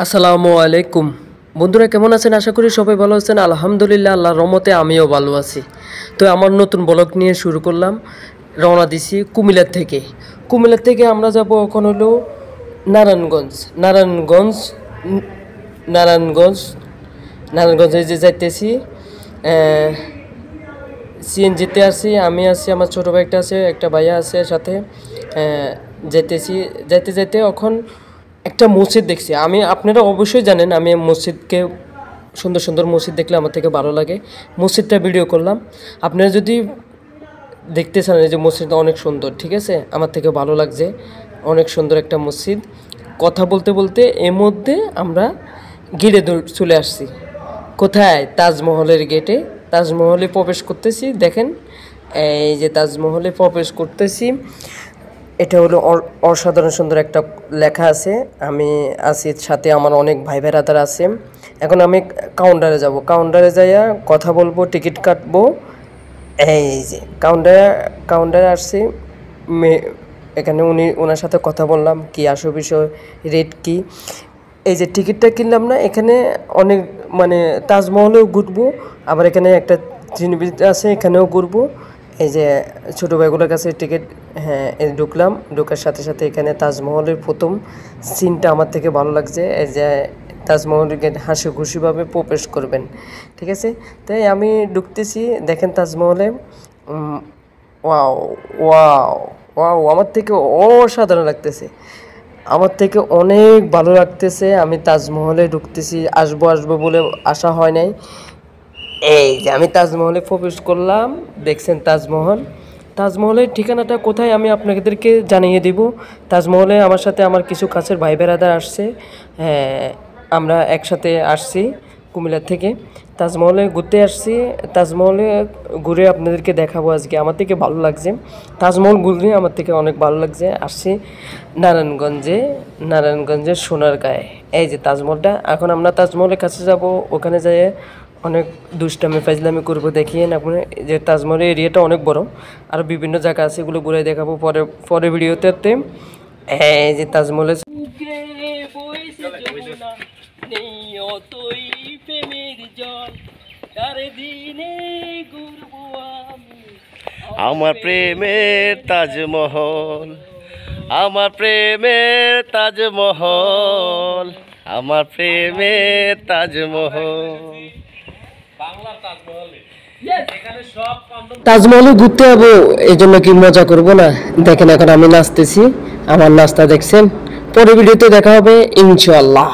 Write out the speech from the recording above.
আসসালামু আলাইকুম বন্ধুরা, কেমন আছেন? আশা করি সবাই ভালো আছেন। আলহামদুলিল্লাহ, আল্লাহর রহমতে আমিও ভালো আছি। তো আমার নতুন ব্লগ নিয়ে শুরু করলাম। রওনা দিছি কুমিল্লা থেকে। কুমিল্লা থেকে আমরা যাব এখন হলো নারায়ণগঞ্জ। নারায়ণগঞ্জে যে যাইতেছি, সিএনজিতে আছি, আমি আছি, আমার ছোটো ভাইটা আছে, একটা ভাইয়া আছে সাথে। যাইতেছি, যাইতে যাইতে এখন একটা মসজিদ দেখছি। আপনারা অবশ্যই জানেন আমি মসজিদকে, সুন্দর সুন্দর মসজিদ দেখলে আমার থেকে ভালো লাগে। মসজিদটা ভিডিও করলাম। আপনারা যদি দেখতে চান, এই যে মসজিদটা অনেক সুন্দর, ঠিক আছে, আমার থেকে ভালো লাগছে, অনেক সুন্দর একটা মসজিদ। কথা বলতে বলতে এর মধ্যে আমরা গেটে চলে আসছি। কোথায়? তাজমহলের গেটে। তাজমহলে প্রবেশ করতেছি। দেখেন, এই যে তাজমহলে প্রবেশ করতেছি, এটা হলো অসাধারণ সুন্দর একটা লেখা আছে। আমি আছি, সাথে আমার অনেক ভাই বেড়াদার আছে। এখন আমি কাউন্টারে যাব। কাউন্টারে যাইয়া কথা বলবো, টিকিট কাটবো। এই যে কাউন্টারে আসছি, এখানে ওনার সাথে কথা বললাম, কি আসো বিষয়, রেট কি। এই যে টিকিটটা কিনলাম না, এখানে অনেক মানে তাজমহলেও ঘুরবো, আবার এখানে একটা জিনিস আছে, এখানেও ঘুরবো। এই যে ছোটো ভাইগুলোর কাছে টিকিট, হ্যাঁ, ঢুকলাম। ঢোকার সাথে সাথে এখানে তাজমহলের প্রথম সিনটা আমার থেকে ভালো লাগছে। এই যে তাজমহলের গেট হাসি খুশিভাবে প্রবেশ করবেন, ঠিক আছে। তাই আমি ঢুকতেছি, দেখেন তাজমহলে। ওয়াও ওয়াও ওয়াও, আমার থেকে অসাধারণ লাগতেছে, আমার থেকে অনেক ভালো লাগতেছে। আমি তাজমহলে ঢুকতেছি, আসবো বলে আসা হয় নাই। এই যে আমি তাজমহলে প্রবেশ করলাম, দেখছেন তাজমহলের ঠিকানাটা কোথায় আমি আপনাদেরকে জানিয়ে দিব। তাজমহলে আমার সাথে আমার কিছু কাছের ভাই বেড়াদার আসছে। হ্যাঁ, আমরা একসাথে আসছি কুমিল্লা থেকে। তাজমহলে ঘুরতে আসছি। তাজমহলে ঘুরে আপনাদেরকে দেখাবো আজকে। আমার থেকে ভালো লাগছে, তাজমহল ঘুরে আমার থেকে অনেক ভালো লাগছে। আসছি নারায়ণগঞ্জের সোনারগাঁয়ে। এই যে তাজমহলটা। এখন আমরা তাজমহলের কাছে যাব, ওখানে যেয়ে অনেক দুষ্টামি ফাজলামি করবো। দেখিয়ে আপনি যে তাজমহলের এরিয়াটা অনেক বড়, আর বিভিন্ন জায়গা আছে, এগুলো ঘুরে দেখাবো পরে ভিডিওতে। এই যে তাজমহলের আমার প্রেমের তাজমহল, আমার প্রেমের তাজমহল, আমার প্রেমের তাজমহল। তাজমহলে ঘুরতে যাবো, এই জন্য কি মজা করবো না? দেখেন এখন আমি নাচতেছি, আমার নাচটা দেখছেন। পরে ভিডিওতে দেখা হবে ইনশাআল্লাহ।